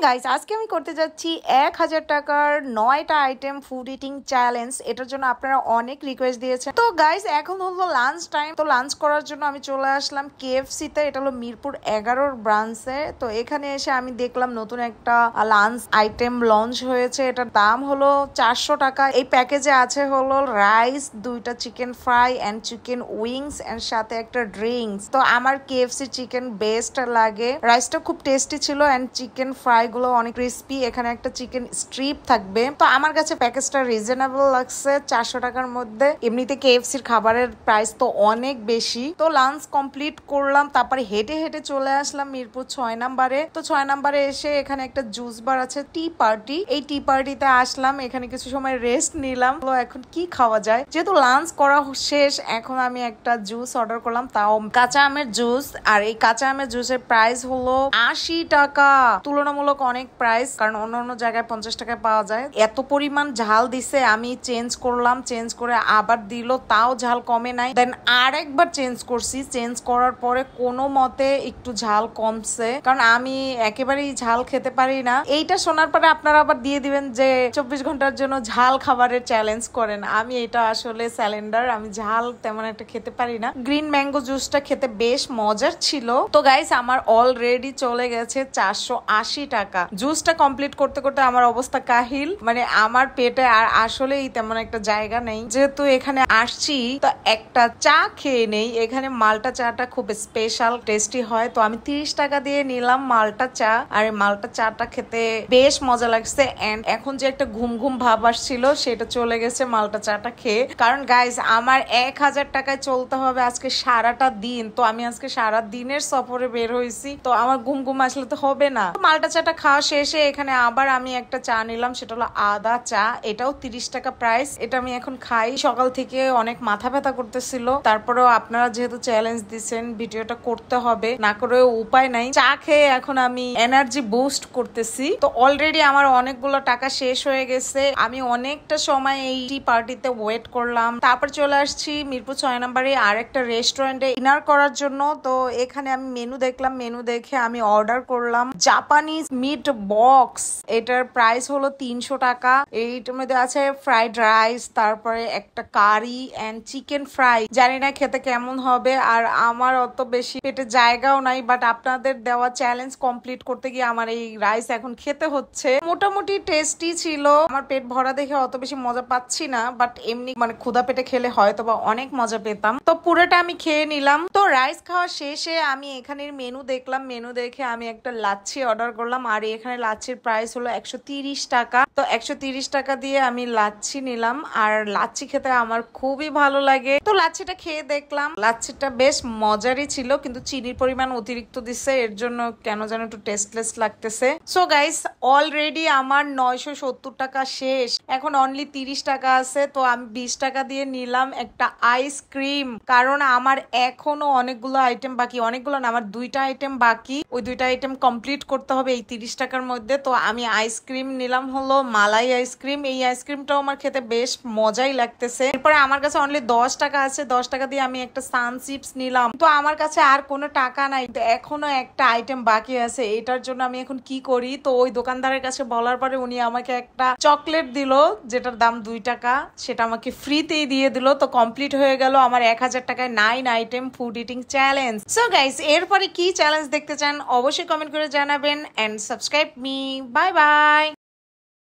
Guys, আজকে আমি করতে যাচ্ছি 1000 টাকার 9টা আইটেম ফুড ইটিং চ্যালেঞ্জ। এটার জন্য আপনারা অনেক রিকোয়েস্ট দিয়েছেন। তো গাইস, এখন হলো লাঞ্চ টাইম। তো লাঞ্চ করার জন্য আমি চলে আসলাম কেএফসি তে। এটা হলো মিরপুর 11 ব্রাঞ্চে। তো এখানে এসে আমি দেখলাম নতুন একটা লাঞ্চ আইটেম লঞ্চ হয়েছে। এটার দাম হলো 400 টাকা। এই প্যাকেজে আছে হলো রাইস, 2টা chicken fry and chicken wings and সাথে একটা ড্রিঙ্কস। তো আমার কেএফসি চিকেন বেস্ট লাগে। রাইসটা খুব টেস্টি ছিল এন্ড চিকেন ফ্রাই গুলো অনেক ক্রিস্পি। এখানে একটা চিকেন স্ট্রিপ থাকবে। তো আমার কাছে প্যাকেজটা রিজনেবল লাগছে 400 টাকার মধ্যে। এমনিতে কেএফসির খাবারের প্রাইস তো অনেক বেশি। তো লাঞ্চ কমপ্লিট করলাম, তারপরে হেঁটে হেঁটে চলে আসলাম মিরপুর 6 নাম্বারে। তো 6 নাম্বারে এসে এখানে একটা জুস বার আছে, টি পার্টি। এই টি পার্টিতে আসলাম, এখানে কিছু সময় রেস্ট নিলাম। তো এখন কি খাওয়া যায়, যেহেতু লাঞ্চ করা শেষ, এখন আমি একটা জুস অর্ডার করলাম, তাও কাঁচা আমের জুস। আর এই কাঁচা আমের জুসের প্রাইস হলো 80 টাকা। তুলনামূলক অনেক প্রাইস, কারণ অন্য অন্য জায়গায় 50 টাকায় পাওয়া যায়। এত পরিমাণ ঝাল দিছে, আমি চেঞ্জ করলাম, চেঞ্জ করে আবার দিল, তাও ঝাল কমে নাই। দেন আরেকবার চেঞ্জ করছি, চেঞ্জ করার পরে কোনো মতে একটু ঝাল কমছে, কারণ আমি একেবারেই ঝাল খেতে পারি না। এইটা শোনার পরে আপনারা আবার দিয়ে দিবেন যে 24 ঘন্টার জন্য ঝাল খাবারের চ্যালেঞ্জ করেন। আমি এটা আসলে স্যালেন্ডার, আমি ঝাল তেমন একটা খেতে পারি না। গ্রিন ম্যাঙ্গো জুসটা খেতে বেশ মজার ছিল। তো গাইস, আমার অলরেডি চলে গেছে 480 টাকা। জুসটা কমপ্লিট করতে করতে আমার অবস্থা কাহিল, মানে আমার পেটে আর আসলেই তেমন একটা জায়গা নেই। যেহেতু এখানে আসছি, তো একটা চা খেয়ে নেই। এখানে মাল্টা চাটা খুব স্পেশাল টেস্টি হয়। তো আমি 30 টাকা দিয়ে নিলাম মাল্টা চা। আর মাল্টা চাটা খেতে বেশ মজা লাগছে। এন্ড এখন যে একটা ঘুম ঘুম ভাব আসছিল, সেটা চলে গেছে মাল্টা চাটা খেয়ে। কারণ গাইস, আমার 1000 টাকায় চলতে হবে আজকে সারাটা দিন। তো আমি আজকে সারা দিনের সফরে বের হয়েছি, তো আমার ঘুম ঘুম আসলে তো হবে না। মাল্টা চাটা খাওয়া শেষে এখানে আবার আমি একটা চা নিলাম, সেটা হলো আদা চা। এটাও 30 টাকা প্রাইস। এটা আমি এখন খাই। সকাল থেকে অনেক মাথা ব্যথা করতেছিল, তারপরেও আপনারা যেহেতু চ্যালেঞ্জ দিচ্ছেন, ভিডিওটা করতে হবে, না করে উপায় নাই। চা খেয়ে এখন আমি এনার্জি বুস্ট করতেছি। তো অলরেডি আমার অনেকগুলো টাকা শেষ হয়ে গেছে। আমি অনেকটা সময় এই টি পার্টিতে ওয়েট করলাম, তারপর চলে আসছি মিরপুর 6 নম্বরে আরেকটা রেস্টুরেন্টে ডিনার করার জন্য। তো এখানে আমি মেনু দেখলাম, মেনু দেখে আমি অর্ডার করলাম জাপানিজ মিট বক্স। এটার প্রাইস হলো 300 টাকা। এইটার মধ্যে আছে ফ্রাইড রাইস, তারপরে একটা কারি এন্ড চিকেন ফ্রাই। জানি না খেতে কেমন হবে, আর আমার অত বেশি পেটে জায়গাও নাই, বাট আপনাদের দেওয়া চ্যালেঞ্জ কমপ্লিট করতে গিয়ে আমার এই রাইস এখন খেতে হচ্ছে। মোটামুটি টেস্টি ছিল। আমার পেট ভরা দেখে অত বেশি মজা পাচ্ছি না, বাট এমনি মানে ক্ষুধা পেটে খেলে হয়তো বা অনেক মজা পেতাম। তো পুরোটা আমি খেয়ে নিলাম। তো রাইস খাওয়া শেষে আমি এখানের মেনু দেখলাম, মেনু দেখে আমি একটা লাচ্ছি অর্ডার করলাম। আর এখানে লাচ্ছির প্রাইস হলো 130 টাকা। তো 130 টাকা দিয়ে আমি লাচ্ছি নিলাম। আর লাচ্ছি খেতে আমার খুবই ভালো লাগে। তো লাচ্ছিটা খেয়ে দেখলাম, লাচ্ছিটা বেশ মজারই ছিল, কিন্তু চিনির পরিমাণ অতিরিক্ত দিচ্ছে, এর জন্য কেন যেন একটু টেস্টলেস লাগতেছে। সো গাইস, অলরেডি আমার 970 টাকা শেষ। এখন অনলি 30 টাকা আছে। তো আমি 20 টাকা দিয়ে নিলাম একটা আইসক্রিম, কারণ আমার এখনো অনেকগুলো আইটেম বাকি। অনেকগুলো না, আমার 2টা আইটেম বাকি। ওই 2টা আইটেম কমপ্লিট করতে হবে এই 30 টাকার মধ্যে। তো আমি আইসক্রিম নিলাম হলো মালাই আইসক্রিম। এই আইসক্রিমটাও আমার খেতে বেশ মজাই লাগতেছে। এরপরে আমার কাছে অনলি 10 টাকা আছে। 10 টাকা দিয়ে আমি একটা সান চিপস নিলাম। তো আমার কাছে আর কোনো টাকা নাই, এখনো একটা আইটেম বাকি আছে। এটার জন্য আমি এখন কি করি? তো ওই দোকানদারের কাছে বলার পরে উনি আমাকে একটা চকলেট দিল, যেটার দাম 2 টাকা। সেটা আমাকে ফ্রিতেই দিয়ে দিল। তো কমপ্লিট হয়ে গেল আমার 1000 টাকায় 9 item food eating challenge. So guys, এরপরে কি চ্যালেঞ্জ দেখতে চান অবশ্যই কমেন্ট করে জানাবেন and subscribe me. Bye by.